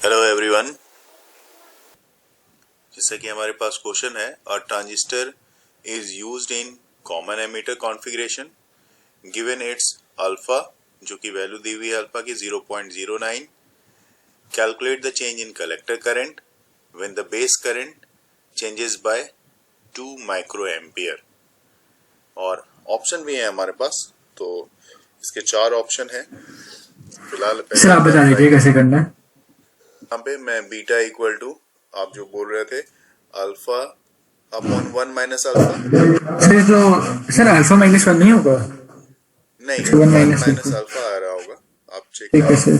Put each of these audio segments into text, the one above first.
Hello everyone. जैसा कि हमारे पास क्वेश्चन है, a transistor is used in common emitter configuration given its alpha, जो कि वैल्यू दी हुई है अल्फा की 0.09। Calculate the change in collector current when the base current changes by 2 micro ampere. और ऑप्शन भी है हमारे पास, तो इसके 4 ऑप्शन है। फिलहाल सर आप बता दीजिए कैसे करना है। यहाँ पे मैं बीटा इक्वल टू, आप जो बोल रहे थे, alpha upon 1 minus alpha. Sir तो सर अल्फा माइनस वन नहीं होगा, नहीं, 1 1 माइनस माइनस अल्फा आ रहा होगा, आप चेक ठीक है करिए। सर।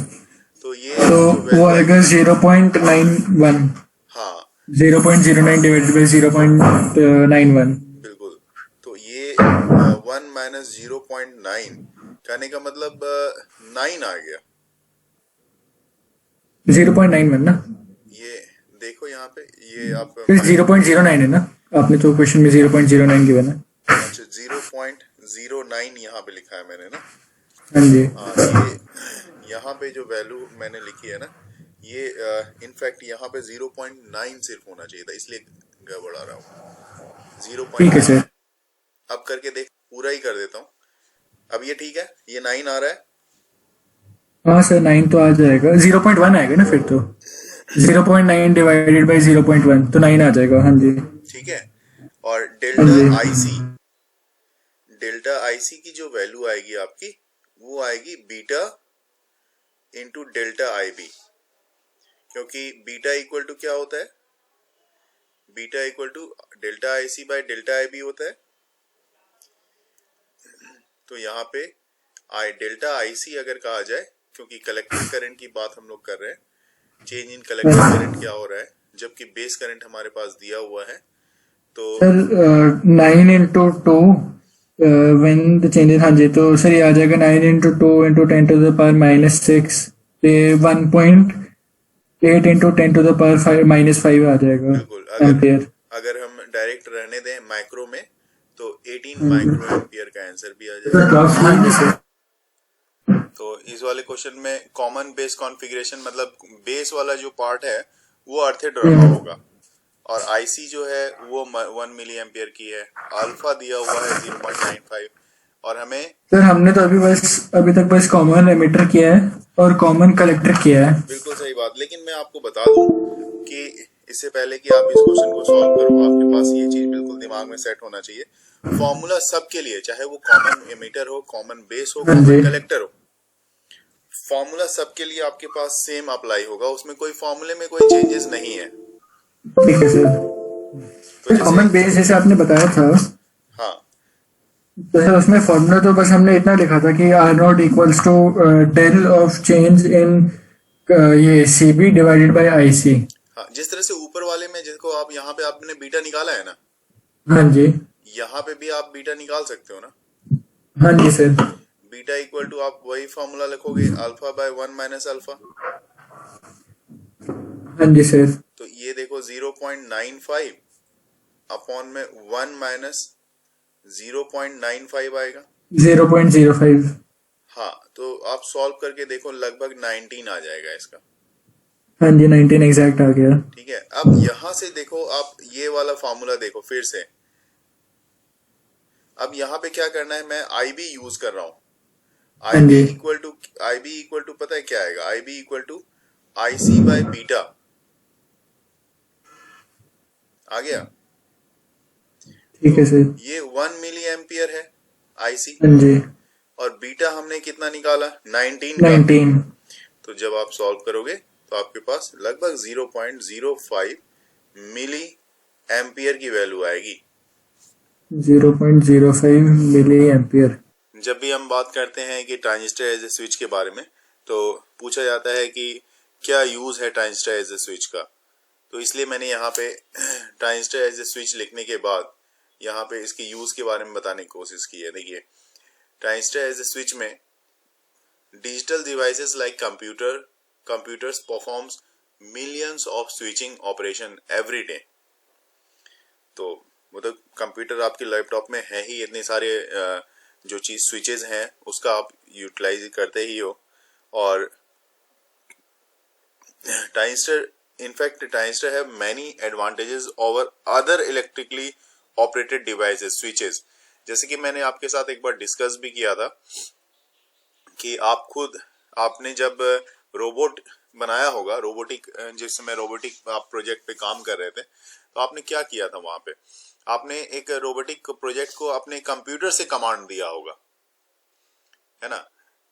तो ये तो जो वो वैल्यू आएगा आएगी, 0.91, हाँ 0.09 डिवाइडेड बाई 0.91। बिल्कुल। तो ये 1 माइनस 0.9 कहने का मतलब 9 आ गया। 0.91 ना, ये देखो यहाँ पे, ये आप फिर 0.09 है ना, आपने तो क्वेश्चन में 0.09 गिवन है। अच्छा 0.09 यहाँ पे लिखा है मैंने ना। हाँ जी हाँ, ये यहाँ पे जो वैल्यू मैंने लिखी है ना, ये इनफैक्ट यहाँ पे 0.9 सिर्फ होना चाहिए था, इसलिए गड़बड़ा रहा हूँ। ठीक है 0.9 सर। अब करके देख, पूरा ही कर देता हूँ। अब ये ठीक है, ये 9 आ रहा है। हाँ सर 9 तो आ जाएगा, 0.1 आएगा ना फिर तो। 0.9 डिवाइडेड बाई 0.1 तो 9 आ जाएगा। हाँ जी ठीक है। और हाँ डेल्टा जी आईसी, डेल्टा आईसी की जो वैल्यू आएगी आपकी, वो आएगी बीटा इंटू डेल्टा आईबी। क्योंकि बीटा इक्वल टू क्या होता है, beta equal to delta IC by delta IB होता है। तो यहाँ पे डेल्टा आईसी अगर कहा जाए, क्योंकि कलेक्टर करंट की बात हम लोग कर रहे हैं, चेंज इन कलेक्टर करंट क्या हो रहा है, जबकि बेस करंट हमारे पास दिया हुआ है। तो sir 9 into 2 when the changes, हाँ जी, तो सर ये आ जाएगा 9 into 2 into 10 to the power -6, ये 1.8 into 10 to the power -5 आ जाएगा बिल्कुल, अगर एम्पियर। अगर हम डायरेक्ट रहने दें माइक्रो में, तो 18 हाँ जी माइक्रो एम्पियर का आंसर भी आ जाएगा। हाँ जी सर। तो इस वाले क्वेश्चन में कॉमन बेस कॉन्फ़िगरेशन मतलब बेस वाला जो पार्ट है वो अर्थेड रहा होगा, और आईसी जो है वो 1 मिली एम्पियर की है, अल्फा दिया हुआ है 0.95, और हमें सर हमने तो अभी तक बस कॉमन एमिटर किया है और कॉमन कलेक्टर किया है। बिल्कुल सही बात। लेकिन मैं आपको बता दूं कि इससे पहले कि आप इस क्वेश्चन को सॉल्व करो, आपके पास ये चीज बिल्कुल दिमाग में सेट होना चाहिए, फॉर्मूला सबके लिए, चाहे वो कॉमन एमिटर हो, कॉमन बेस हो, हाँ कॉमन जी कलेक्टर हो, फॉर्मूला सबके लिए आपके पास सेम अप्लाई होगा, उसमें कोई फॉर्मूले में कोई चेंजेस नहीं है। ठीक है सर। तो जैसे, कॉमन बेस जैसे आपने बताया था, हाँ तो सर उसमें फॉर्मूला तो बस हमने इतना लिखा था कि R naught equals to del of change in ये C B divided by I C. हाँ, जिस तरह से ऊपर वाले में जिसको आप यहाँ पे आपने बीटा निकाला है ना, हाँ जी यहाँ पे भी आप बीटा निकाल सकते हो ना। हाँ जी सर। बीटा इक्वल टू आप वही फॉर्मूला लिखोगे, अल्फा बाय 1 माइनस अल्फा। हाँ जी सर। तो ये देखो 0.95 अपॉन में 1 माइनस 0.95 आएगा। 0.05। हाँ, तो आप सॉल्व करके देखो, लगभग 19 आ जाएगा इसका। हाँ जी 19 एग्जैक्ट आ गया। ठीक है। अब यहां से देखो, आप ये वाला फॉर्मूला देखो फिर से। अब यहाँ पे क्या करना है, मैं आई बी यूज कर रहा हूं। हाँ जी आई बी इक्वल टू पता है क्या आएगा, I B equal to I C by beta आ गया। ठीक तो है सर। ये 1 मिली एम्पियर है आईसी, हाँ जी और बीटा हमने कितना निकाला, 19 का। 19। तो जब आप सॉल्व करोगे तो आपके पास लगभग 0.05 मिली एम्पियर की वैल्यू आएगी। 0.05 मिली एम्पियर। जब भी हम बात करते हैं कि ट्रांजिस्टर एज ए स्विच के बारे में, तो पूछा जाता है कि क्या यूज है ट्रांजिस्टर एज ए स्विच का। तो इसलिए मैंने यहाँ पे ट्रांजिस्टर एज ए स्विच लिखने के बाद यहाँ पे इसके यूज के बारे में बताने की कोशिश की है। देखिए, ट्रांजिस्टर एज ए स्विच में digital devices like computers performs millions of switching operation every day। तो मतलब कंप्यूटर आपके लैपटॉप में है ही, इतने सारे जो चीज स्विचेस हैं उसका आप यूटिलाइज करते ही हो। और transistor have many advantages over other electrically operated devices, switches. जैसे कि मैंने आपके साथ एक बार डिस्कस भी किया था कि आपने जब रोबोट बनाया होगा, जिस समय रोबोटिक आप प्रोजेक्ट पे काम कर रहे थे, तो आपने क्या किया था वहां पे? आपने एक रोबोटिक प्रोजेक्ट को अपने कंप्यूटर से कमांड दिया होगा, है ना?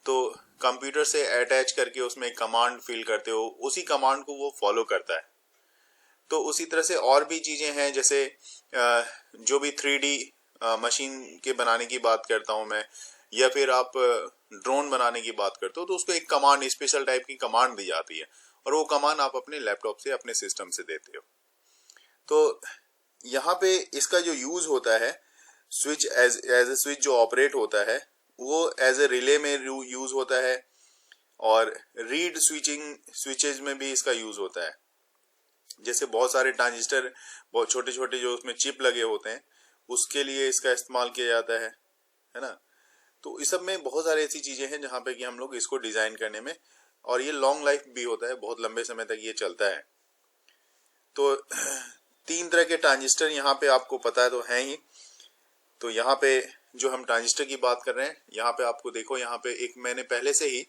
तो कंप्यूटर से अटैच करके उसमें कमांड फिल करते हो, उसी कमांड को वो फॉलो करता है। तो उसी तरह से और भी चीजें हैं, जैसे जो भी 3D मशीन के बनाने की बात करता हूं मैं, या फिर आप ड्रोन बनाने की बात करते हो, तो उसको एक कमांड, स्पेशल टाइप की कमांड दी जाती है और वो कमांड आप अपने लैपटॉप से, अपने सिस्टम से देते हो। तो यहाँ पे इसका जो यूज होता है, स्विच एज ए स्विच जो ऑपरेट होता है, वो एज ए रिले में यूज होता है और रीड स्विचेज में भी इसका यूज होता है। जैसे बहुत सारे ट्रांजिस्टर, बहुत छोटे छोटे जो उसमें चिप लगे होते हैं, उसके लिए इसका इस्तेमाल किया जाता है ना? तो इस सब में बहुत सारी ऐसी चीजें हैं जहाँ पे कि हम लोग इसको डिजाइन करने में, और ये लॉन्ग लाइफ भी होता है, बहुत लंबे समय तक ये चलता है। तो 3 तरह के ट्रांजिस्टर यहाँ पे आपको पता है तो है ही। तो यहाँ पे जो हम ट्रांजिस्टर की बात कर रहे हैं, यहाँ पे आपको देखो, यहाँ पे एक मैंने पहले से ही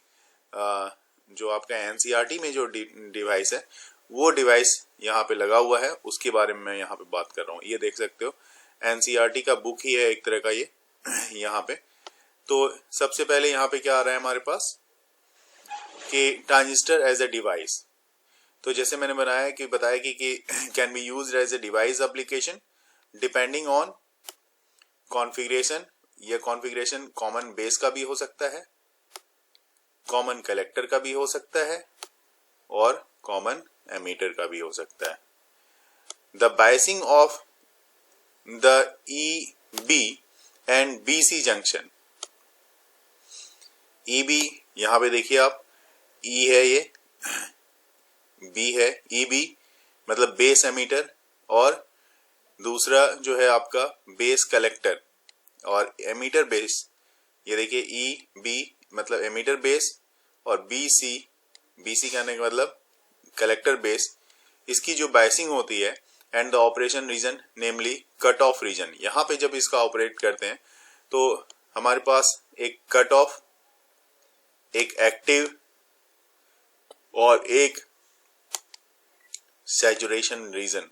जो आपका एनसीईआरटी में जो डिवाइस है, वो डिवाइस यहाँ पे लगा हुआ है, उसके बारे में मैं यहाँ पे बात कर रहा हूँ। ये देख सकते हो, एनसीईआरटी का बुक ही है एक तरह का ये यहाँ पे। तो सबसे पहले यहाँ पे क्या आ रहा है हमारे पास कि ट्रांजिस्टर एज ए डिवाइस। तो जैसे मैंने बताया कि can be used as a device application depending on configuration. यह कॉन्फ़िगरेशन कॉमन बेस का भी हो सकता है, कॉमन कलेक्टर का भी हो सकता है और कॉमन एमीटर का भी हो सकता है। The biasing of the EB and BC junction. EB यहां पे देखिए आप, E है ये, B है, EB मतलब बेस एमीटर, और दूसरा जो है आपका बेस कलेक्टर और एमीटर बेस। ये देखिए EB मतलब एमीटर बेस और BC कहने का मतलब कलेक्टर बेस। इसकी जो बायसिंग होती है and the operation region namely cut off region. यहाँ पे जब इसका ऑपरेट करते हैं तो हमारे पास एक कट ऑफ, एक एक्टिव और एक सैचुरेशन रीजन,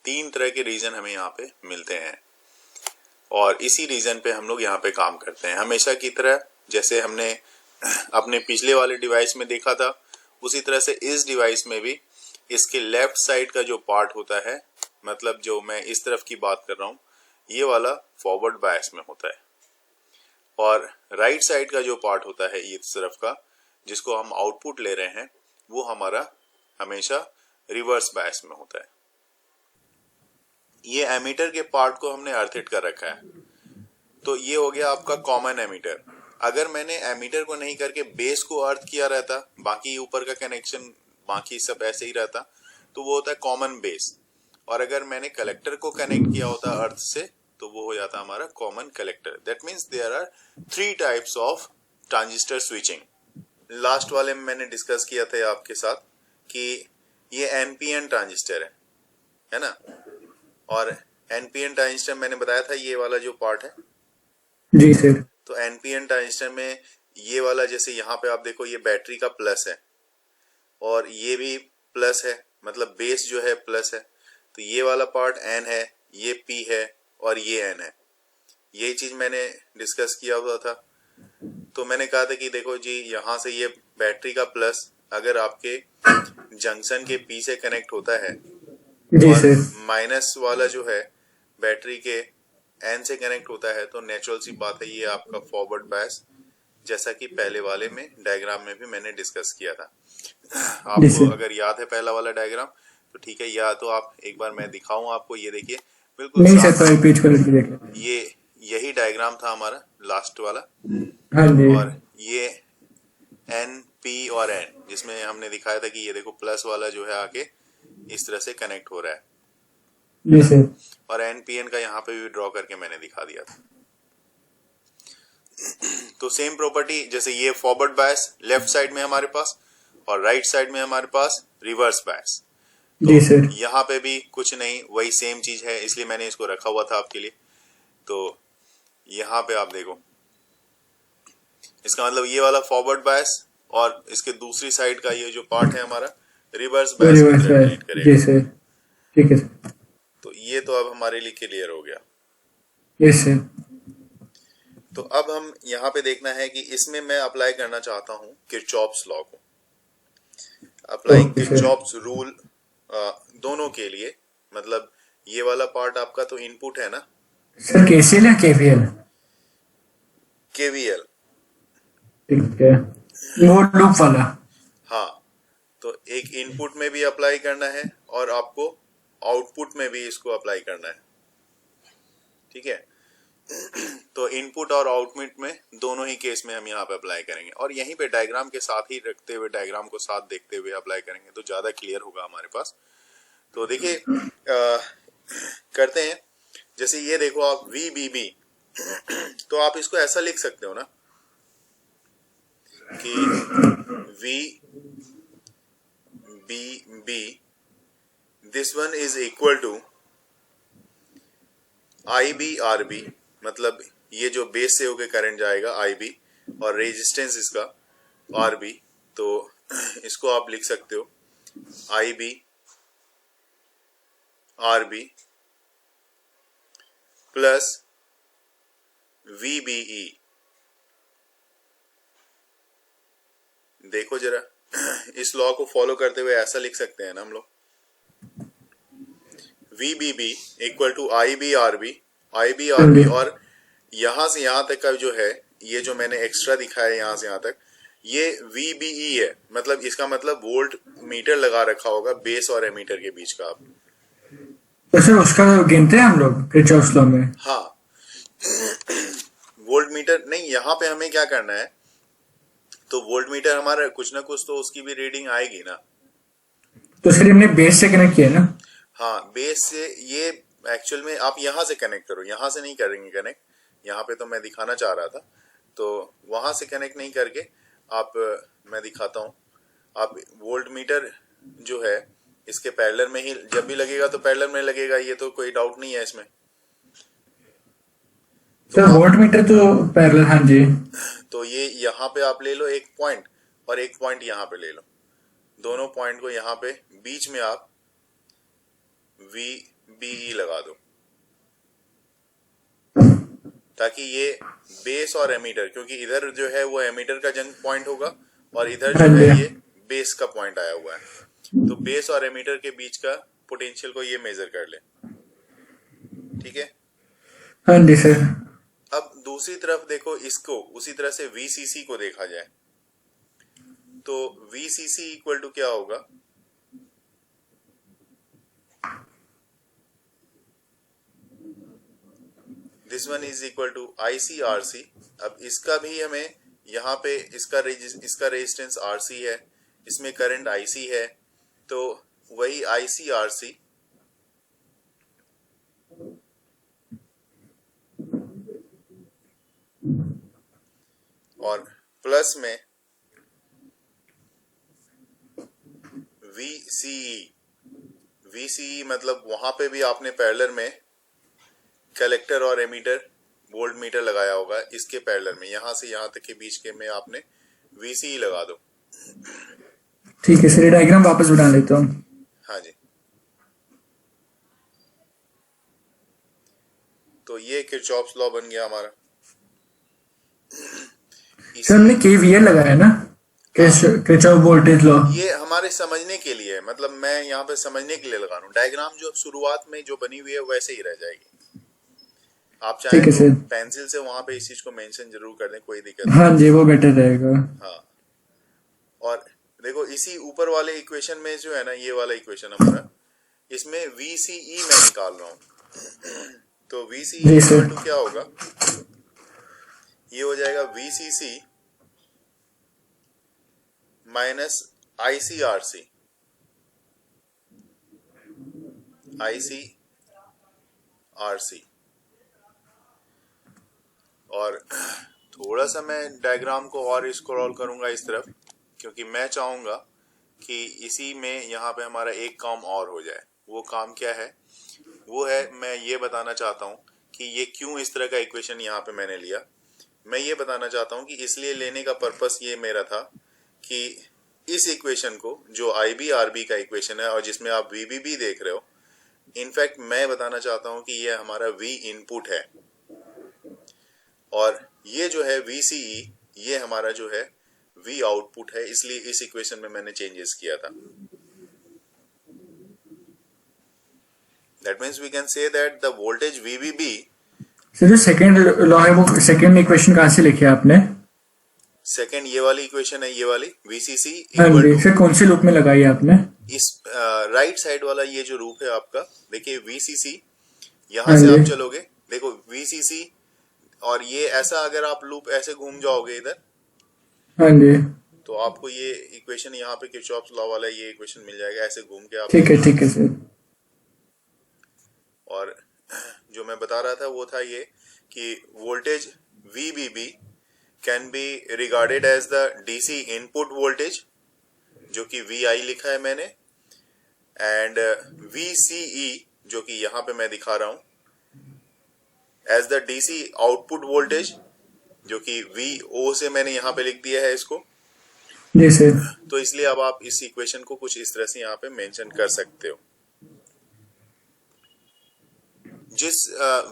3 तरह के रीजन हमें यहाँ पे मिलते हैं और इसी रीजन पे हम लोग यहाँ पे काम करते हैं। हमेशा की तरह जैसे हमने अपने पिछले वाले डिवाइस में देखा था, उसी तरह से इस डिवाइस में भी इसके लेफ्ट साइड का जो पार्ट होता है, मतलब जो मैं इस तरफ की बात कर रहा हूँ, ये वाला फॉरवर्ड बायस में होता है, और राइट साइड का जो पार्ट होता है इस तरफ का, जिसको हम आउटपुट ले रहे हैं, वो हमारा हमेशा रिवर्स बायस में होता है। ये एमीटर के पार्ट को हमने अर्थ हिट कर रखा है। तो ये हो गया आपका कॉमन एमीटर। अगर मैंने एमीटर को नहीं करके बेस को अर्थ किया रहता, बाकी ऊपर का कनेक्शन बाकी सब ऐसे ही रहता, तो वो होता है कॉमन बेस। और अगर मैंने कलेक्टर को कनेक्ट किया होता अर्थ से, तो वो हो जाता हमारा common collector. That means there are 3 types of transistor switching. Last वाले में मैंने डिस्कस किया था आपके साथ कि ये एनपीएन ट्रांजिस्टर है ना? और एनपीएन ट्रांजिस्टर मैंने बताया था ये वाला जो पार्ट है। जी सर। तो एनपीएन ट्रांजिस्टर में ये वाला, जैसे यहाँ पे आप देखो, ये बैटरी का प्लस है और ये भी प्लस है, मतलब बेस जो है प्लस है। तो ये वाला पार्ट एन है, ये पी है और ये एन है। यही चीज मैंने डिस्कस किया हुआ था। तो मैंने कहा था कि देखो जी, यहाँ से ये बैटरी का प्लस अगर आपके जंक्शन के पी से कनेक्ट होता है, और माइनस वाला जो है बैटरी के एन से कनेक्ट होता है, तो नेचुरल सी बात है ये आपका फॉरवर्ड बायस, जैसा कि पहले वाले में डायग्राम में भी मैंने डिस्कस किया था। आपको अगर याद है पहला वाला डायग्राम तो ठीक है, या तो आप एक बार मैं दिखाऊं आपको। ये देखिए बिल्कुल नहीं सर, रिपीट कर दीजिए। ये यही डायग्राम था हमारा लास्ट वाला। हाँ जी। और ये एन पी और एन, जिसमें हमने दिखाया था कि ये देखो प्लस वाला जो है आके इस तरह से कनेक्ट हो रहा है जी सर। और एनपीएन का यहाँ पे भी ड्रॉ करके मैंने दिखा दिया था। तो सेम प्रॉपर्टी, जैसे ये फॉरवर्ड बायस लेफ्ट साइड में हमारे पास, और राइट साइड में हमारे पास रिवर्स बायस। जी सर। तो यहाँ पे भी कुछ नहीं, वही सेम चीज है, इसलिए मैंने इसको रखा हुआ था आपके लिए। तो यहाँ पे आप देखो, इसका मतलब ये वाला फॉरवर्ड बायस और इसके दूसरी साइड का ये जो पार्ट है हमारा रिवर्स वो बायस की रिवर्स तरह है। ट्रीट जी करेगा। सर। ठीक है सर। तो ये तो अब हमारे लिए क्लियर हो गया। Yes sir. तो अब हम यहाँ पे देखना है कि इसमें मैं अप्लाई करना चाहता हूँ किरचॉफ्स लॉ को, applying okay sir. Kirchhoff's rule दोनों के लिए। मतलब ये वाला पार्ट आपका तो इनपुट है ना, सर केसीएल या केवीएल? केवीएल। ठीक है, वो लूप वाला। हाँ, तो एक इनपुट में भी अप्लाई करना है और आपको आउटपुट में भी इसको अप्लाई करना है। ठीक है, तो इनपुट और आउटपुट में दोनों ही केस में हम यहाँ पे अप्लाई करेंगे और यहीं पे डायग्राम के साथ ही रखते हुए, डायग्राम को साथ देखते हुए अप्लाई करेंगे तो ज्यादा क्लियर होगा हमारे पास। तो देखिए करते हैं। जैसे ये देखो आप VBB, तो आप इसको ऐसा लिख सकते हो ना कि VBB this one is equal to IBRB, मतलब ये जो बेस से होके करंट जाएगा IB और रेजिस्टेंस इसका RB। तो इसको आप लिख सकते हो IB RB प्लस VBE। देखो जरा, इस लॉ को फॉलो करते हुए ऐसा लिख सकते हैं ना हम लोग, VBB इक्वल टू IBRB और यहां से यहां तक का जो है, ये जो मैंने एक्स्ट्रा दिखाया है यहां से यहां तक, ये VBE है। मतलब इसका मतलब वोल्ट मीटर लगा रखा होगा बेस और एमीटर के बीच का आप। तो सर उसका गिनते हैं हम लोग किरचॉफ्स लॉ में? हाँ, वोल्ट मीटर नहीं, यहाँ पे हमें क्या करना है, तो वोल्ट मीटर हमारा कुछ ना कुछ तो उसकी भी रीडिंग आएगी ना। तो सर हमने बेस से कनेक्ट किया ना? हाँ, बेस से। ये एक्चुअल में आप यहाँ से कनेक्ट करो, यहाँ से नहीं करेंगे कनेक्ट, यहाँ पे तो मैं दिखाना चाह रहा था, तो वहां से कनेक्ट नहीं करके आप, मैं दिखाता हूँ। आप वोल्ट मीटर जो है इसके पैरेलल में ही जब भी लगेगा तो पैरेलल में लगेगा, ये तो कोई डाउट नहीं है इसमें। सर वोल्ट मीटर तो पैरेलल, हाँ जी। तो ये यहाँ पे आप ले लो एक पॉइंट और एक पॉइंट यहाँ पे ले लो, दोनों पॉइंट को यहाँ पे बीच में आप VBE लगा दो, ताकि ये बेस और एमीटर, क्योंकि इधर जो है वो एमीटर का जंक्शन पॉइंट होगा और इधर जो है ये बेस का पॉइंट आया हुआ है, तो बेस और एमीटर के बीच का पोटेंशियल को ये मेजर कर ले। ठीक है, हाँ जी सर। अब दूसरी तरफ देखो, इसको उसी तरह से VCC को देखा जाए तो VCC इक्वल टू क्या होगा, this one is equal to ICRC। अब इसका भी हमें यहाँ पे इसका रेजिस्टेंस RC है, इसमें करंट IC है, तो वही ICRC और प्लस में VCE मतलब वहां पे भी आपने पैरेलल में कलेक्टर और एमीटर वोल्ट मीटर लगाया होगा, इसके पैरेलल में यहां से यहां तक के बीच के में आपने VCE लगा दो। ठीक है सर, ये डायग्राम वापस बना लेता हूँ। हाँ जी, तो ये किरचॉफ्स लॉ बन गया हमारा। सर हमने केवीएल लगाया ना, किरचॉफ वोल्टेज लॉ। ये हमारे समझने के लिए है, मतलब मैं यहाँ पे समझने के लिए लगा रहा हूँ। डायग्राम जो शुरुआत में जो बनी हुई है वैसे ही रह जाएगी। आप चाहें तो पेंसिल से वहां पे इस चीज को मेंशन जरूर कर दें, कोई दिक्कत नहीं। हाँ जी, वो बेटर रहेगा। हाँ, और देखो इसी ऊपर वाले इक्वेशन में जो है ना, ये वाला इक्वेशन हमारा, इसमें VCE मैं निकाल रहा हूँ, तो VCE इक्वल टू क्या होगा, ये हो जाएगा VCC माइनस ICRC और थोड़ा सा मैं डायग्राम को और स्क्रॉल करूंगा इस तरफ, क्योंकि मैं चाहूंगा कि इसी में यहाँ पे हमारा एक काम और हो जाए। वो काम क्या है? वो है, मैं ये बताना चाहता हूँ कि ये क्यों इस तरह का इक्वेशन यहाँ पे मैंने लिया। मैं ये बताना चाहता हूँ कि इसलिए लेने का पर्पस ये मेरा था कि इस इक्वेशन को, जो IB RB का इक्वेशन है और जिसमें आप VBB देख रहे हो, इनफैक्ट मैं बताना चाहता हूँ कि ये हमारा V इनपुट है और ये जो है VCE ये हमारा जो है V आउटपुट है। इसलिए इस इक्वेशन में मैंने चेंजेस किया था। That means we can say that the voltage VBB, sir जो सेकंड लॉ है वो सेकंड इक्वेशन कहाँ से लिखे आपने? सेकंड ये वाली इक्वेशन है, ये वाली VCC हाँ इक्वल जी, टू, फिर कौन से लूप में लगाई आपने? इस राइट साइड वाला ये जो लूप है आपका, देखिए VCC, यहाँ हाँ से जी, आप चलोगे, देखो VCC, और ये ऐसा अगर आप लूप ऐसे घूम जाओगे इधर, हाँ जी, तो आपको ये इक्वेशन यहाँ पे किरचॉफ्स लॉ वाला ये इक्वेशन मिल जाएगा। ऐसे घूम के आप ठीक है सर। और जो मैं बता रहा था वो था ये कि voltage VBB can be regarded as the DC input voltage, जो कि VI लिखा है मैंने, एंड VCE जो कि यहाँ पे मैं दिखा रहा हूँ as the DC output voltage, जो कि VO से मैंने यहाँ पे लिख दिया है इसको। जी सर। तो इसलिए अब आप इस इक्वेशन को कुछ इस तरह से यहाँ पे मेंशन कर सकते हो। जिस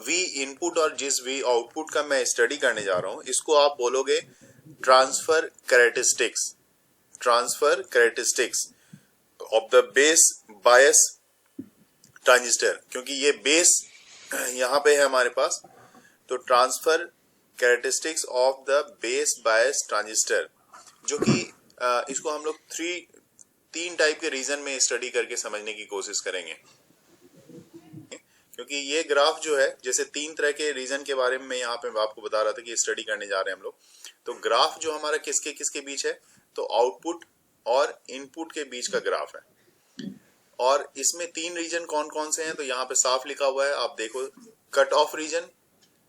V इनपुट और जिस V आउटपुट का मैं स्टडी करने जा रहा हूँ, इसको आप बोलोगे transfer characteristics of the base bias transistor, क्योंकि ये बेस यहाँ पे है हमारे पास। तो transfer characteristics of the base bias transistor, जो कि इसको हम लोग तीन टाइप के रीजन में स्टडी करके समझने की कोशिश करेंगे, क्योंकि ये ग्राफ जो है, जैसे तीन तरह के रीजन के बारे में मैं यहाँ पे आपको बता रहा था कि स्टडी करने जा रहे हैं हम लोग। तो ग्राफ जो हमारा किसके किसके बीच है, तो आउटपुट और इनपुट के बीच का ग्राफ है। और इसमें तीन रीजन कौन कौन से हैं, तो यहाँ पे साफ लिखा हुआ है, आप देखो, कट ऑफ रीजन,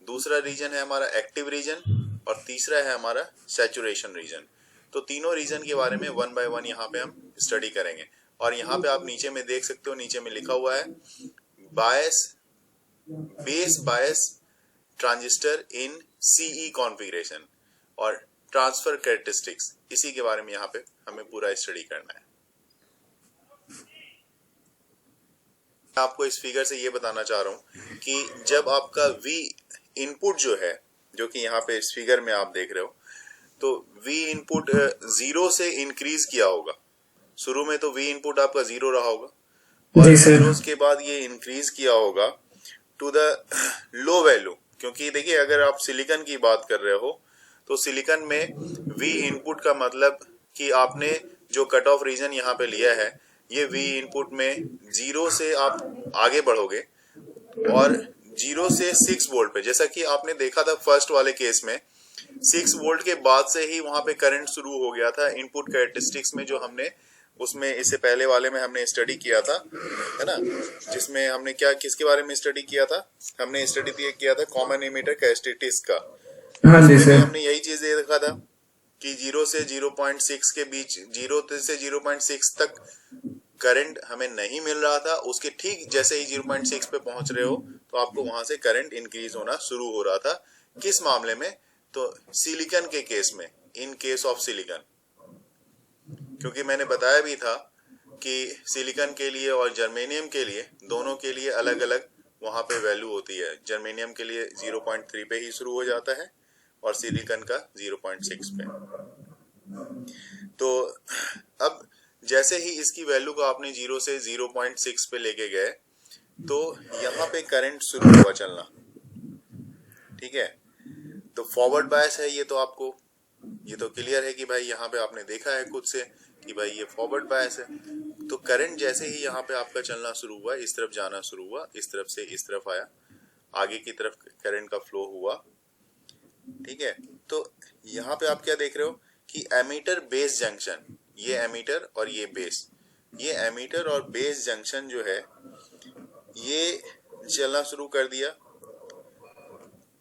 दूसरा रीजन है हमारा एक्टिव रीजन, और तीसरा है हमारा सैचुरेशन रीजन। तो तीनों रीजन के बारे में वन बाय वन यहाँ पे हम स्टडी करेंगे। और यहाँ पे आप नीचे में देख सकते हो, नीचे में लिखा हुआ है बेस बायस ट्रांजिस्टर इन CE कॉन्फ़िगरेशन और ट्रांसफर कैरेक्टरिस्टिक्स, इसी के बारे में यहाँ पे हमें पूरा स्टडी करना है। आपको इस फिगर से ये बताना चाह रहा हूँ कि जब आपका V इनपुट जो है, जो कि यहाँ पे इस फिगर में आप देख रहे हो, तो V इनपुट 0 से इंक्रीज किया होगा। शुरू में तो V इनपुट आपका 0 रहा होगा और जीरोस के बाद ये इंक्रीज किया होगा टू द लो वैल्यू। क्योंकि देखिए, अगर आप सिलिकॉन की बात कर रहे हो तो सिलिकॉन में V इनपुट का मतलब कि आपने जो कट ऑफ रीजन यहाँ पे लिया है, ये V इनपुट में 0 से आप आगे बढ़ोगे और 0 से 6 वोल्ट पे, जैसा कि आपने देखा था फर्स्ट वाले केस में, 6 वोल्ट के बाद से ही वहां पे करंट शुरू हो गया था इनपुट कैरेक्टरिस्टिक्स में, जो हमने उसमें इससे पहले वाले में हमने स्टडी किया था, है ना, जिसमें हमने क्या किसके बारे में स्टडी किया था, हमने स्टडी किया था कॉमन एमिटर कैरेक्टरिस्टिक्स का। हाँ जी सर। हमने यही चीज देखा था कि 0 से 0.6 के बीच, 0 से 0.6 तक करंट हमें नहीं मिल रहा था। उसके ठीक जैसे ही 0.6 पे पहुंच रहे हो तो आपको वहां से करंट इंक्रीज होना शुरू हो रहा था। किस मामले में, तो सिलिकॉन के केस में, इन केस ऑफ सिलिकॉन। क्योंकि मैंने बताया भी था कि सिलिकॉन के लिए और जर्मेनियम के लिए, दोनों के लिए अलग अलग वहां पे वैल्यू होती है। जर्मेनियम के लिए 0.3 पे ही शुरू हो जाता है और सिलिकॉन का 0.6 पे। तो अब जैसे ही इसकी वैल्यू को आपने 0 से 0.6 पे लेके गए तो यहाँ पे करंट शुरू हुआ चलना, ठीक है। तो फॉरवर्ड बायस है, ये तो आपको ये तो क्लियर है कि भाई यहाँ पे आपने देखा है खुद से कि भाई ये फॉरवर्ड बायस है। तो करंट जैसे ही यहाँ पे आपका चलना शुरू हुआ, इस तरफ जाना शुरू हुआ, इस तरफ से इस तरफ आया, आगे की तरफ करंट का फ्लो हुआ, ठीक है। तो यहाँ पे आप क्या देख रहे हो कि एमीटर बेस जंक्शन, ये एमीटर और ये बेस, ये एमीटर और बेस जंक्शन जो है ये चलना शुरू कर दिया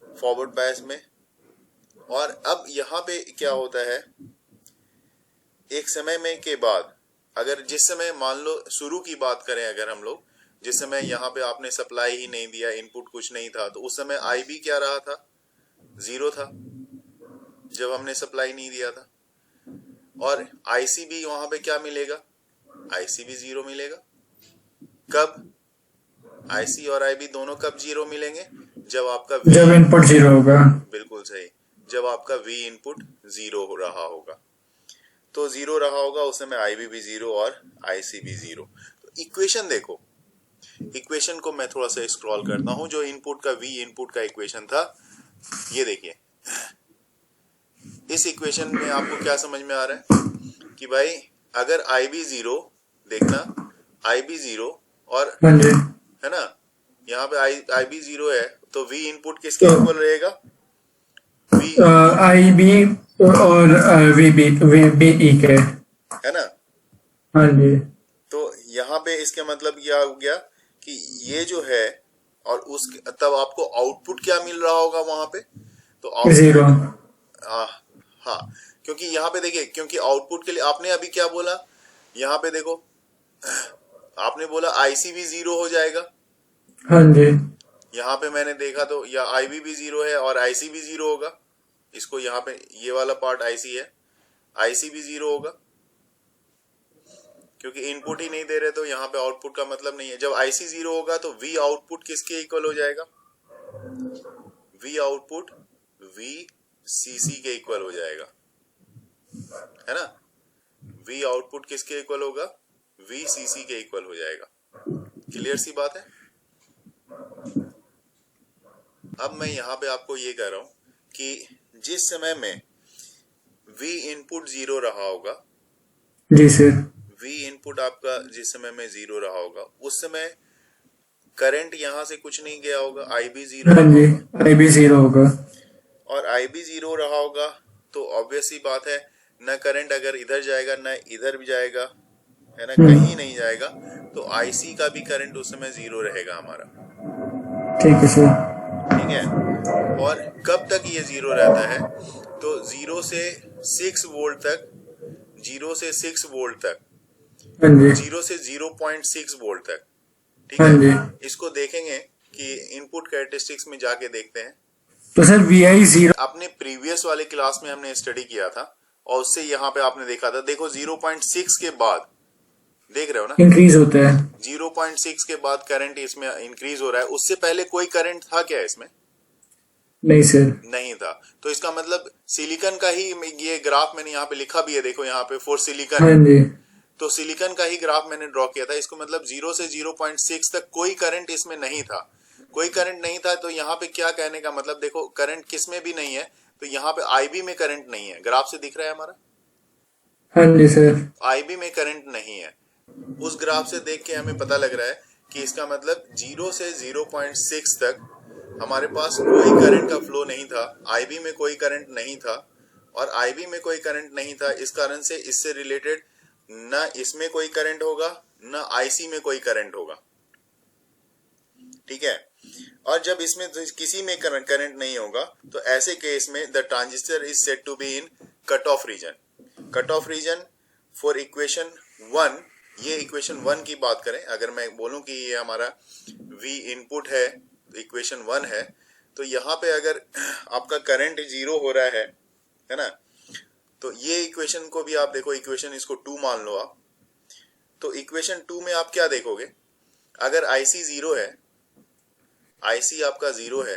फॉरवर्ड बायस में। और अब यहाँ पे क्या होता है, एक समय में के बाद अगर जिस समय मान लो शुरू की बात करें, अगर हम लोग जिस समय यहाँ पे आपने सप्लाई ही नहीं दिया, इनपुट कुछ नहीं था, तो उस समय IB क्या रहा था, 0 था जब हमने सप्लाई नहीं दिया था। और IC भी वहां पे क्या मिलेगा, IC भी 0 मिलेगा। कब IC और IB दोनों कब 0 मिलेंगे, जब आपका जब इनपुट 0 होगा। बिल्कुल सही, जब आपका V इनपुट 0 हो रहा होगा। तो 0 रहा होगा उस समय IB भी 0 और IC भी 0। तो इक्वेशन देखो, इक्वेशन को मैं थोड़ा सा स्क्रॉल करता हूं, जो इनपुट का V इनपुट का इक्वेशन था, ये देखिए। इस इक्वेशन में आपको क्या समझ में आ रहा है कि भाई अगर IB 0, देखना IB 0 और हाँ जी, है ना, यहाँ पे IB 0 है, तो V इनपुट किसके इक्वल रहेगा, V IB और VBE के, है ना। हाँ जी, तो यहाँ पे इसके मतलब क्या हो गया कि ये जो है, और उस तब आपको आउटपुट क्या मिल रहा होगा वहां पे, तो आउटपुट 0। हाँ, क्योंकि यहाँ पे देखिए, क्योंकि आउटपुट के लिए आपने अभी क्या बोला, यहाँ पे देखो आपने बोला IC भी 0 हो जाएगा। हाँ जी, यहाँ पे मैंने देखा तो या IB भी 0 है और IC भी 0 होगा। इसको यहाँ पे ये वाला पार्ट IC है, IC भी 0 होगा, क्योंकि इनपुट ही नहीं दे रहे, तो यहाँ पे आउटपुट का मतलब नहीं है। जब IC 0 होगा तो V आउटपुट किसके इक्वल हो जाएगा, V आउटपुट VCC के इक्वल हो जाएगा, है ना। V आउटपुट किसके इक्वल होगा, VCC के इक्वल हो जाएगा। क्लियर सी बात है। अब मैं यहाँ पे आपको ये कह रहा हूं कि जिस समय में V इनपुट 0 रहा होगा, जी सर, V इनपुट आपका जिस समय में 0 रहा होगा, उस समय करंट यहां से कुछ नहीं गया होगा, IB 0 हाँ रहा जी, होगा। IB 0 होगा। और IB 0 रहा होगा तो ऑब्वियस सी बात है, न करंट अगर इधर जाएगा न इधर भी जाएगा, है ना, कहीं नहीं जाएगा, तो IC का भी करंट उस समय 0 रहेगा हमारा। ठीक है सर। ठीक है। और कब तक ये 0 रहता है, तो 0 से 6 वोल्ट तक, 0 से 6 वोल्ट तक, हाँ जी, 0 से 0.6 वोल्ट तक। ठीक हाँ जी। है। इसको देखेंगे कि इनपुट कैरेक्टरिस्टिक्स में जाके देखते हैं। तो सर VI 0 अपने प्रीवियस वाले क्लास में हमने स्टडी किया था, और उससे यहाँ पे आपने देखा था, देखो 0.6 के बाद, देख रहे हो ना, इंक्रीज होता है। 0.6 के बाद करंट इसमें इंक्रीज हो रहा है। उससे पहले कोई करंट था क्या इसमें, नहीं सर, नहीं था। तो इसका मतलब सिलिकॉन का ही, ये ग्राफ मैंने यहाँ पे लिखा भी है, देखो यहाँ पे फॉर सिलिकॉन, हाँ जी, तो सिलिकॉन का ही ग्राफ मैंने ड्रॉ किया था। इसको मतलब 0 से 0.6 तक कोई करंट इसमें नहीं था, कोई करंट नहीं था। तो यहाँ पे क्या कहने का मतलब, देखो करंट किस में भी नहीं है, तो यहाँ पे IB में करंट नहीं है, ग्राफ से दिख रहा है हमारा, हाँ जी सर, IB में करंट नहीं है। उस ग्राफ से देख के हमें पता लग रहा है कि इसका मतलब 0 से 0.6 तक हमारे पास कोई करंट का फ्लो नहीं था, IB में कोई करंट नहीं था, और IB में कोई करंट नहीं था। इस कारण से इससे रिलेटेड न इसमें कोई करंट होगा, न IC में कोई करंट होगा। ठीक है। और जब इसमें किसी में करंट नहीं होगा, तो ऐसे केस में the transistor is said to be in cut off region. Cut off region for equation 1, ये इक्वेशन 1 की बात करें, अगर मैं बोलूं कि ये हमारा V इनपुट है, इक्वेशन 1 है, तो यहाँ पे अगर आपका करंट 0 हो रहा है ना, तो ये इक्वेशन को भी आप देखो, इक्वेशन इसको 2 मान लो आप, तो इक्वेशन 2 में आप क्या देखोगे, अगर IC 0 है, IC आपका 0 है,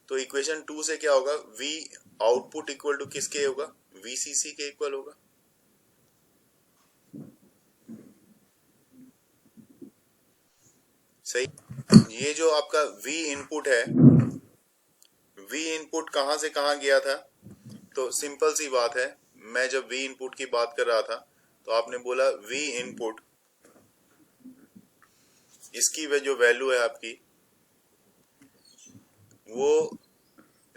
तो इक्वेशन 2 से क्या होगा, V आउटपुट इक्वल टू किसके होगा, VCC के इक्वल होगा। सही। ये जो आपका V इनपुट है, V इनपुट कहां से कहां गया था, तो सिंपल सी बात है, मैं जब V इनपुट की बात कर रहा था, तो आपने बोला V इनपुट, इसकी जो वैल्यू है आपकी, वो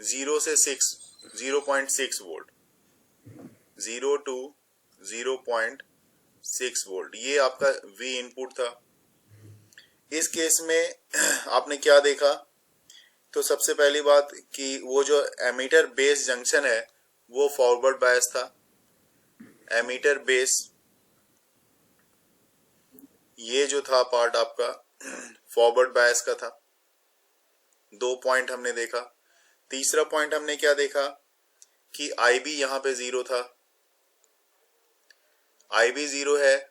0 से 0.6 वोल्ट, 0 to 0.6 वोल्ट, ये आपका V इनपुट था। इस केस में आपने क्या देखा, तो सबसे पहली बात कि वो जो एमीटर बेस जंक्शन है वो फॉरवर्ड बायस था। एमीटर बेस ये जो था पार्ट आपका फॉरवर्ड बायस का था। 2 पॉइंट हमने देखा। तीसरा पॉइंट हमने क्या देखा कि IB यहाँ पे 0 था, IB 0 है,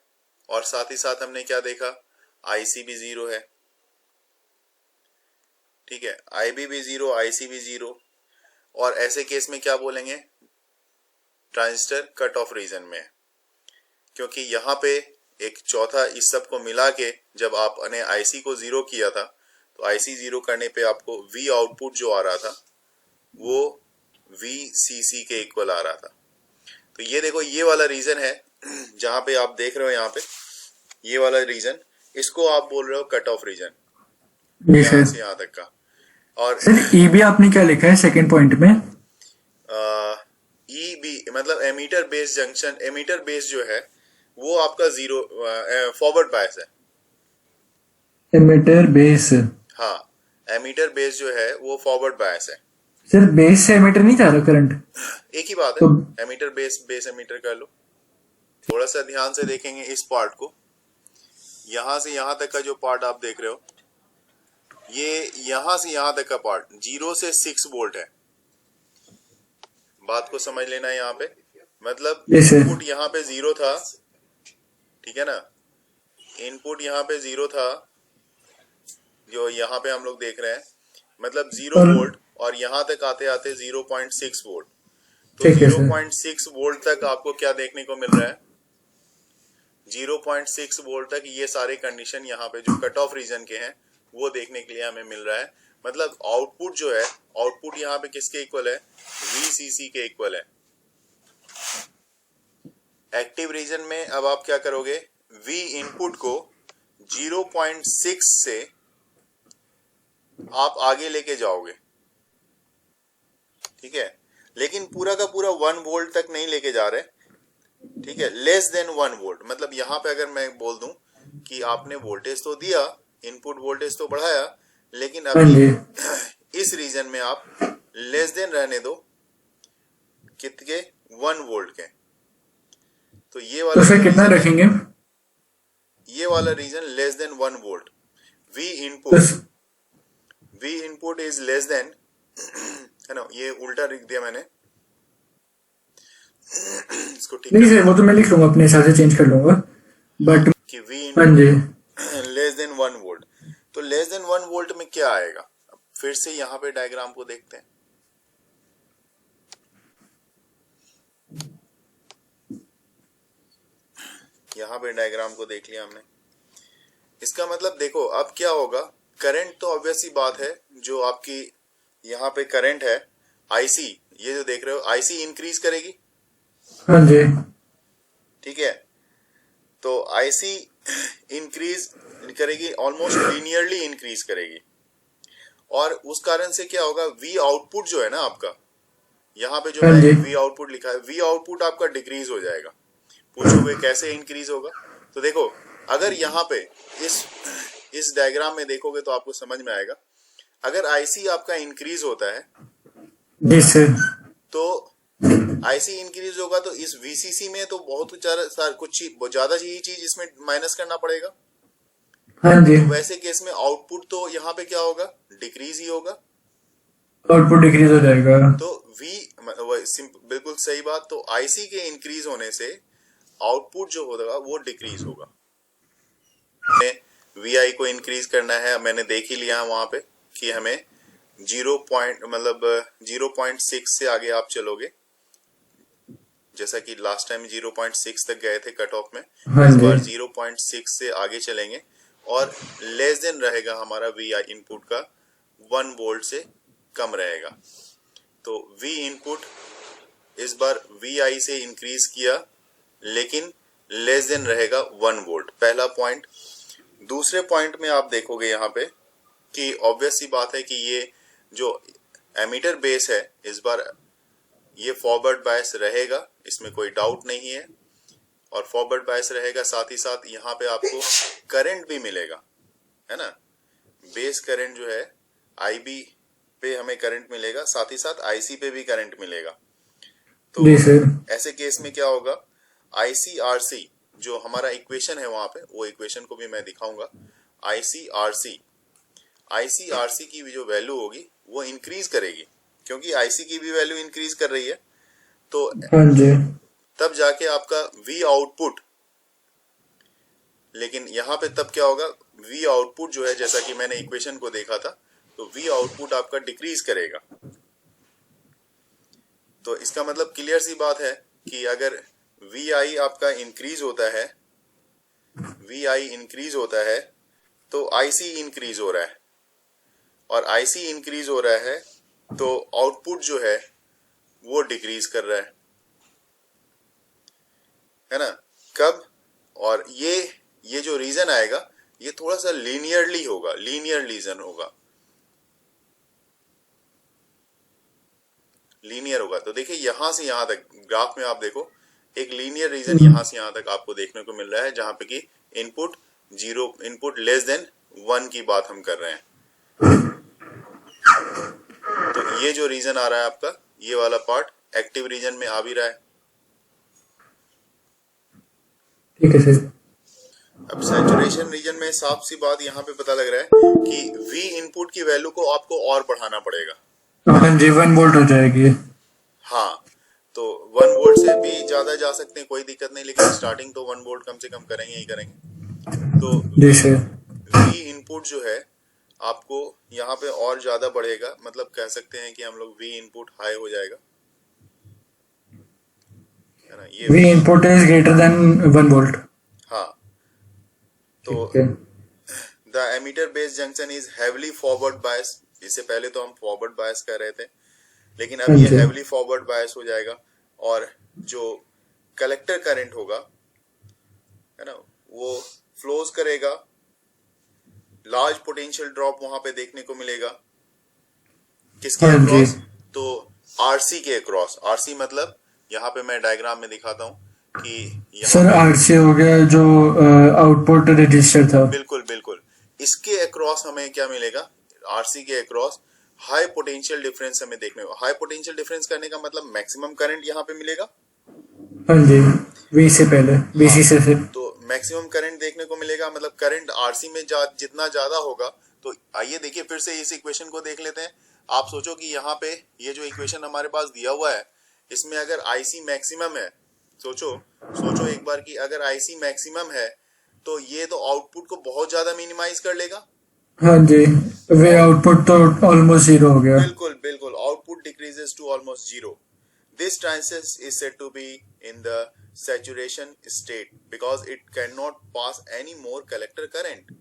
और साथ ही साथ हमने क्या देखा, IC भी 0 है। ठीक है, IB भी 0, IC भी 0, और ऐसे केस में क्या बोलेंगे, ट्रांजिस्टर कट ऑफ रीजन में है, क्योंकि यहाँ पे एक चौथा इस सब को मिला के जब आपने IC को 0 किया था तो IC 0 करने पे आपको V आउटपुट जो आ रहा था वो VCC के इक्वल आ रहा था। तो ये देखो, ये वाला रीजन है जहां पे आप देख रहे हो, यहाँ पे ये वाला रीजन, इसको आप बोल रहे हो कट ऑफ रीजन, जी यहाँ सर। से यहाँ तक का। और सर EB आपने क्या लिखा है सेकंड पॉइंट में? EB मतलब emitter base junction, emitter base जो है वो आपका 0 फॉरवर्ड बायस है। Emitter base. हाँ, एमीटर बेस जो है वो फॉरवर्ड बायस है। सर बेस से एमिटर नहीं जा रहा करंट? एक ही बात है, तो एमीटर बेस, बेस एमीटर कर लो। थोड़ा सा ध्यान से देखेंगे इस पार्ट को, यहां से यहां तक का जो पार्ट आप देख रहे हो, ये यहां से यहां तक का पार्ट 0 से 6 वोल्ट है। बात को समझ लेना है यहाँ पे, मतलब Yes, sir. इनपुट यहाँ पे 0 था, ठीक है ना, इनपुट यहाँ पे 0 था जो यहाँ पे हम लोग देख रहे हैं, मतलब 0 वोल्ट, और यहाँ तक आते आते 0.6 वोल्ट। तो ठीक है, सर। 0.6 वोल्ट तक आपको क्या देखने को मिल रहा है, 0.6 वोल्ट तक ये सारे कंडीशन यहाँ पे जो कट ऑफ रीजन के हैं वो देखने के लिए हमें मिल रहा है। मतलब आउटपुट जो है, आउटपुट यहाँ पे किसके इक्वल है, VCC के इक्वल है। एक्टिव रीजन में अब आप क्या करोगे, V इनपुट को 0.6 से आप आगे लेके जाओगे, ठीक है, लेकिन पूरा का पूरा 1 वोल्ट तक नहीं लेके जा रहे, ठीक है, लेस देन 1 वोल्ट। मतलब यहाँ पे अगर मैं बोल दूं कि आपने वोल्टेज तो दिया, इनपुट वोल्टेज तो बढ़ाया, लेकिन अभी इस रीजन में आप लेस देन रहने दो, कितने, 1 वोल्ट के। तो ये वाला तो फिर कितना रखेंगे? ये वाला region less than 1 volt, V input is less than, है ना, ये उल्टा लिख दिया मैंने इसको, ठीक नहीं सर, वो तो मैं लिख लूंगा, अपने हिसाब से चेंज कर लूंगा, बट कि V हाँ जी। Less than 1 volt. तो लेस देन 1 वोल्ट में क्या आएगा, फिर से यहाँ पे डायग्राम को देखते हैं। यहाँ पे डायग्राम को देख लिया हमने। इसका मतलब देखो अब क्या होगा, करंट तो ऑब्वियस ही बात है, जो आपकी यहाँ पे करंट है IC, ये जो देख रहे हो IC इंक्रीज करेगी, हाँ जी। ठीक है, तो IC इंक्रीज करेगी, ऑलमोस्ट लीनियरली इंक्रीज करेगी, और उस कारण से क्या होगा, V आउटपुट जो है ना आपका, यहाँ पे जो हाँ जी। V आउटपुट लिखा है, V आउटपुट आपका डिक्रीज हो जाएगा। पूछोगे कैसे इंक्रीज होगा, तो देखो अगर यहाँ पे इस डायग्राम में देखोगे तो आपको समझ में आएगा। अगर IC आपका इंक्रीज होता है जी सर। तो IC इंक्रीज होगा तो इस VCC में तो बहुत कुछ ज्यादा ही चीज इसमें माइनस करना पड़ेगा। हाँ जी। तो वैसे केस में आउटपुट तो यहाँ पे क्या होगा, डिक्रीज ही होगा, आउटपुट डिक्रीज हो जाएगा। तो बिल्कुल सही बात। तो IC के इंक्रीज होने से आउटपुट जो होगा वो डिक्रीज होगा। VI को इंक्रीज करना है, मैंने देख ही लिया वहां पे कि हमें 0.6 से आगे आप चलोगे, जैसा कि लास्ट टाइम 0.6 तक गए थे कट ऑफ में, हाँ इस बार जी। 0.6 से आगे चलेंगे, और लेस देन रहेगा हमारा VI इनपुट का 1 वोल्ट से कम रहेगा। तो V इनपुट इस बार VI से इंक्रीज किया, लेकिन लेस देन रहेगा 1 वोल्ट, पहला पॉइंट। दूसरे पॉइंट में आप देखोगे यहाँ पे कि ऑब्वियस सी बात है कि ये जो एमीटर बेस है इस बार ये फॉरवर्ड बायस रहेगा, इसमें कोई डाउट नहीं है, और फॉरवर्ड बायस रहेगा, साथ ही साथ यहाँ पे आपको करंट भी मिलेगा, है ना, बेस करंट जो है IB पे हमें करंट मिलेगा, साथ ही साथ IC पे भी करंट मिलेगा। तो जी सर। ऐसे केस में क्या होगा, IC RC जो हमारा इक्वेशन है वहां पे, वो इक्वेशन को भी मैं दिखाऊंगा। आईसीआरसी की भी जो वैल्यू होगी वो इंक्रीज करेगी, क्योंकि आईसी की भी वैल्यू इंक्रीज कर रही है, तो हाँ जी, तब जाके आपका वी आउटपुट, लेकिन यहाँ पे तब क्या होगा, वी आउटपुट जो है, जैसा कि मैंने इक्वेशन को देखा था, तो वी आउटपुट आपका डिक्रीज करेगा। तो इसका मतलब क्लियर सी बात है कि अगर वी आई आपका इंक्रीज होता है, वी आई इंक्रीज होता है, तो आईसी इंक्रीज हो रहा है, और आईसी इंक्रीज हो रहा है तो आउटपुट जो है वो डिक्रीज कर रहा है ना। कब, और ये जो रीजन आएगा ये थोड़ा सा लीनियरली होगा, लीनियर रीजन होगा, लीनियर होगा। तो देखिए यहां से यहां तक ग्राफ में आप देखो, एक लीनियर रीजन यहां से यहां तक आपको देखने को मिल रहा है, जहां पे कि input zero, input less than 1 की बात हम कर रहे हैं। तो ये जो रीजन आ रहा है आपका, ये वाला पार्ट एक्टिव रीजन में आ भी रहा है। ठीक है सर। अब सैचुरेशन रीजन में साफ सी बात यहाँ पे पता लग रहा है कि वी इनपुट की वैल्यू को आपको और बढ़ाना पड़ेगा। हाँ जी, 1 वोल्ट हो जाएगी। हाँ, तो 1 वोल्ट से भी ज्यादा जा सकते हैं, कोई दिक्कत नहीं, लेकिन स्टार्टिंग तो 1 वोल्ट कम से कम करेंगे ही करेंगे। तो जी सर। वी इनपुट जो है आपको यहाँ पे और ज्यादा बढ़ेगा, मतलब कह सकते हैं कि हम लोग वी इनपुट हाई हो जाएगा, है ना। ये V input is greater than 1 volt. हाँ, तो ठीक है। The emitter base junction is heavily forward bias. इससे पहले तो हम फॉरवर्ड बायस कर रहे थे, लेकिन अब ये हैवीली फॉरवर्ड बायस हो जाएगा, और जो कलेक्टर करंट होगा, है ना, वो फ्लोज करेगा, लार्ज पोटेंशियल ड्रॉप वहां पे देखने को मिलेगा। किसके अक्रॉस? तो आरसी के अक्रॉस। आरसी मतलब यहाँ पे मैं डायग्राम में दिखाता हूँ कि सर आरसी हो गया जो आउटपुट रजिस्टर था। बिल्कुल बिल्कुल, इसके अक्रॉस हमें क्या मिलेगा, आरसी के अक्रॉस हाई पोटेंशियल डिफरेंस हमें देखने को। हाई पोटेंशियल डिफरेंस करने का मतलब मैक्सिमम करंट यहाँ पे मिलेगा। हाँ जी, वी से पहले, वीसी से। तो मैक्सिमम करंट देखने को मिलेगा, मतलब करंट आरसी में जितना ज्यादा होगा। तो आइए देखिए फिर से इस इक्वेशन को देख लेते हैं। आप सोचो कि यहाँ पे ये जो इक्वेशन हमारे पास दिया हुआ है, इसमें अगर आईसी मैक्सिमम है, सोचो एक बार कि अगर आईसी मैक्सिमम है तो ये तो आउटपुट को बहुत ज्यादा मिनिमाइज कर लेगा। हाँ जी, वे आउटपुट तो ऑलमोस्ट जीरो हो गया। बिल्कुल बिल्कुल, output decreases to almost zero. This transistor is said to be in the saturation state because it cannot pass any more collector current।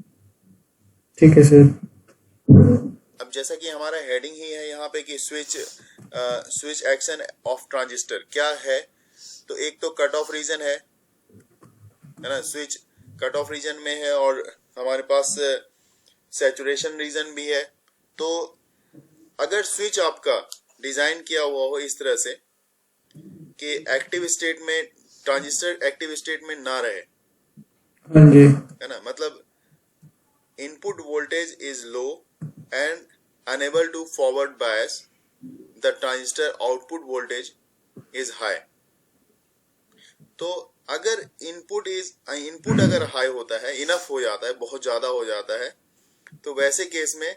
ठीक है सर। अब जैसा कि हमारा हेडिंग ही है यहाँ पे कि स्विच एक्शन ऑफ ट्रांजिस्टर क्या है, तो एक तो कट ऑफ रीजन है ना, स्विच कट ऑफ रीजन में है, और हमारे पास सैचुरेशन रीजन भी है। तो अगर स्विच आपका डिजाइन किया हुआ हो इस तरह से कि एक्टिव स्टेट में, ट्रांजिस्टर एक्टिव स्टेट में ना रहे, हाँ जी, है ना, मतलब input voltage is low and unable to forward bias the transistor output voltage is high. तो अगर इनपुट अगर हाई होता है, इनफ हो जाता है, बहुत ज्यादा हो जाता है, तो वैसे केस में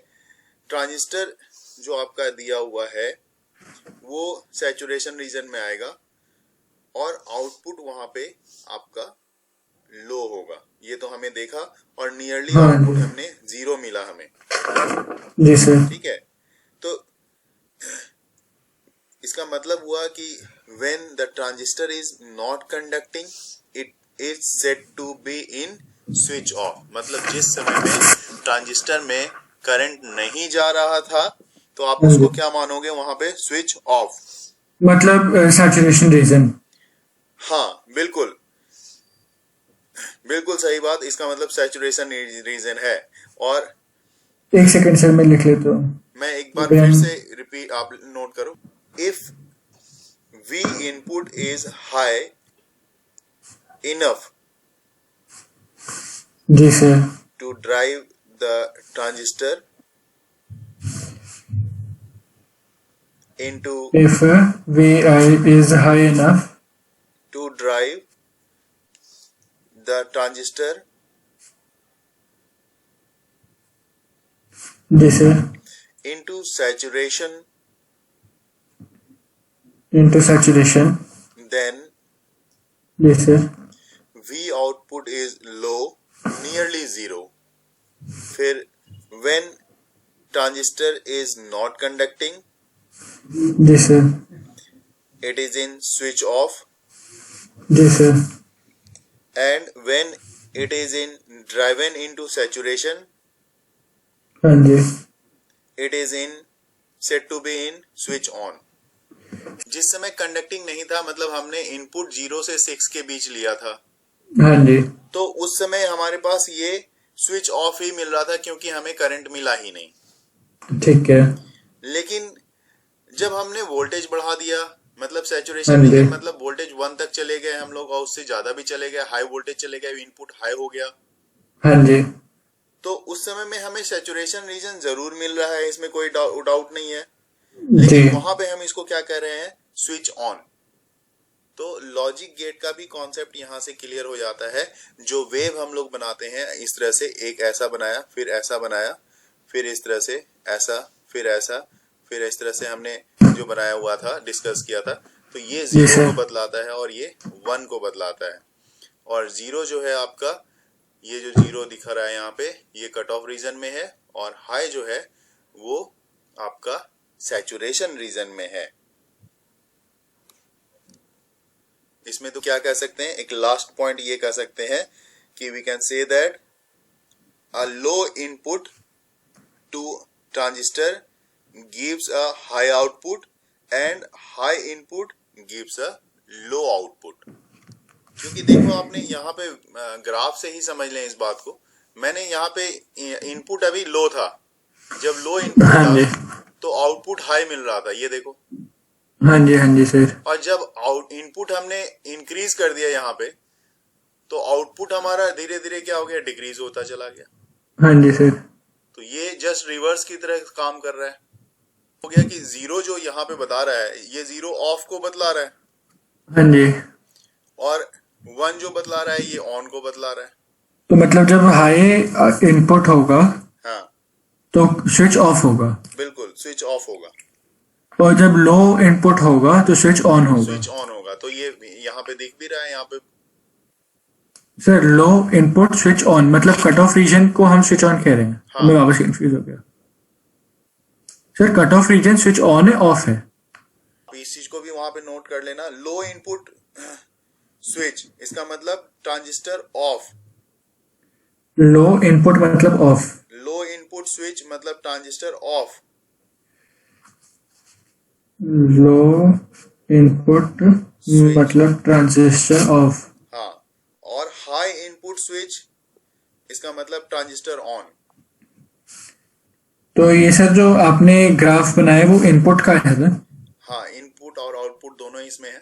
ट्रांजिस्टर जो आपका दिया हुआ है वो सैचुरेशन रीजन में आएगा और आउटपुट वहां पे आपका लो होगा। ये तो हमें देखा, और नियरली आउटपुट हमने जीरो मिला हमें। जी सर। ठीक है, तो इसका मतलब हुआ कि when the transistor is not conducting, it is said to be in switch off। मतलब जिस समय में ट्रांजिस्टर में करंट नहीं जा रहा था, तो आप उसको क्या मानोगे वहां पे, स्विच ऑफ, मतलब सैचुरेशन रीजन। हाँ बिल्कुल बिल्कुल सही बात, इसका मतलब सैचुरेशन रीजन है। और एक सेकंड सर मैं लिख लेता हूँ। मैं एक बार फिर से रिपीट, आप नोट करो। If V input is high enough जी sir, to drive the transistor into, if Vi is high enough to drive the transistor जी sir, into saturation, into saturation, then जी sir, V output is low, nearly zero. फिर when transistor is not conducting, जी sir, it is in switch off, जी sir, and when it is in driven into saturation, हाँ जी, it is in set to be in switch on. जिस समय conducting नहीं था, मतलब हमने इनपुट 0 से 6 के बीच लिया था, हाँ जी, तो उस समय हमारे पास ये स्विच ऑफ ही मिल रहा था क्योंकि हमें करंट मिला ही नहीं। ठीक है, लेकिन जब हमने वोल्टेज बढ़ा दिया, मतलब हाँ सैचुरेशन जी, में, मतलब वोल्टेज 1 तक चले गए हम लोग और उससे ज्यादा भी चले गए, हाई वोल्टेज चले गए, इनपुट हाई हो गया, हाँ जी, तो उस समय में हमें सैचुरेशन रीजन जरूर मिल रहा है, इसमें कोई डाउट नहीं है, जी, लेकिन वहां पे हम इसको क्या कह रहे हैं, स्विच ऑन। तो लॉजिक गेट का भी कॉन्सेप्ट यहाँ से क्लियर हो जाता है। जो वेव हम लोग बनाते हैं इस तरह से, एक ऐसा बनाया, फिर ऐसा बनाया, फिर इस तरह से ऐसा, फिर ऐसा, फिर इस तरह से हमने जो बनाया हुआ था, डिस्कस किया था, तो ये जी 0 सर, को बतलाता है और ये 1 को बतलाता है। और 0 जो है आपका, ये जो 0 दिखा रहा है यहाँ पे, ये कट ऑफ रीजन में है, और हाई जो है वो आपका सैचुरेशन रीजन में है। इसमें तो क्या कह सकते हैं, एक लास्ट पॉइंट ये कह सकते हैं कि we can say that a low input to transistor gives a high output and high input gives a low output. क्योंकि देखो, आपने यहाँ पे ग्राफ से ही समझ लें इस बात को, मैंने यहाँ पे इनपुट अभी लो था, जब लो इनपुट हाँ था जी, तो आउटपुट हाई मिल रहा था, ये देखो, हाँ जी, हाँ जी सर, और जब इनपुट हमने इंक्रीज कर दिया यहाँ पे, तो आउटपुट हमारा धीरे धीरे क्या हो गया, डिक्रीज होता चला गया। हाँ जी सर, तो ये जस्ट रिवर्स की तरह काम कर रहा है। हो गया कि 0 जो यहाँ पे बता रहा है, ये 0 ऑफ को बतला रहा है, हाँ जी, और 1 जो बतला रहा है ये ऑन को बतला रहा है। तो मतलब जब हाई इनपुट होगा हाँ, तो स्विच ऑफ होगा, बिल्कुल स्विच ऑफ होगा, और जब लो इनपुट होगा तो स्विच ऑन होगा। स्विच ऑन होगा। तो ये यहाँ पे दिख भी रहा है, यहाँ पे sir low input switch on, मतलब कट ऑफ रीजन को हम स्विच ऑन कह रहे हैं। हाँ। मैं वापस कंफ्यूज हो गया sir, cut off region switch on है ऑफ है? इस चीज को भी वहां पे नोट कर लेना। लो इनपुट स्विच, इसका मतलब ट्रांजिस्टर ऑफ। लो इनपुट मतलब ऑफ, लो इनपुट स्विच मतलब ट्रांजिस्टर ऑफ। लो इनपुट मतलब ट्रांजिस्टर ऑफ। हाँ, और हाई इनपुट स्विच, इसका मतलब ट्रांजिस्टर ऑन। तो ये सर जो आपने ग्राफ बनाया वो इनपुट का है सर? हाँ, इनपुट और आउटपुट दोनों इसमें है।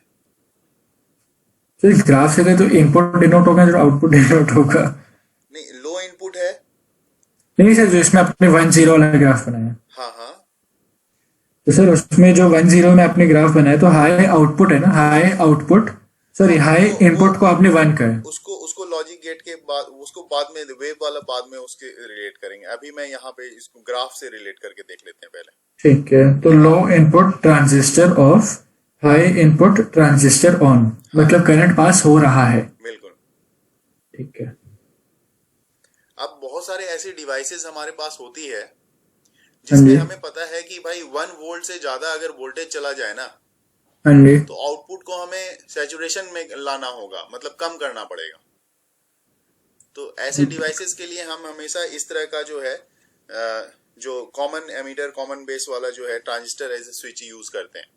सर ग्राफ से तो इनपुट डिनोट होगा जो आउटपुट डिनोट होगा। नहीं, लो इनपुट है। नहीं सर, जो इसमें आपने 1-0 वाला ग्राफ बनाया, हाँ हाँ, तो सर उसमें जो 1-0 में आपने ग्राफ बनाया तो हाई आउटपुट है ना, high output, sorry high input को आपने 1 कहा। उसको लॉजिक गेट के बाद, उसको बाद में, वेव वाला बाद में उसके रिलेट करेंगे। अभी मैं यहाँ पे इसको ग्राफ से रिलेट करके देख लेते हैं पहले। ठीक है, तो low input transistor off, high input transistor on, मतलब करंट पास हो रहा है। बिल्कुल। ठीक है, अब बहुत सारे ऐसी डिवाइसेस हमारे पास होती है हाँ जिसमें जी, हमें पता है कि भाई 1 वोल्ट से ज्यादा अगर वोल्टेज चला जाए ना, हाँ जी, तो आउटपुट को हमें सैचुरेशन में लाना होगा, मतलब कम करना पड़ेगा। तो ऐसे डिवाइसेस के लिए हम हमेशा इस तरह का जो है जो कॉमन एमीटर, कॉमन बेस वाला जो है transistor as a switch use करते हैं।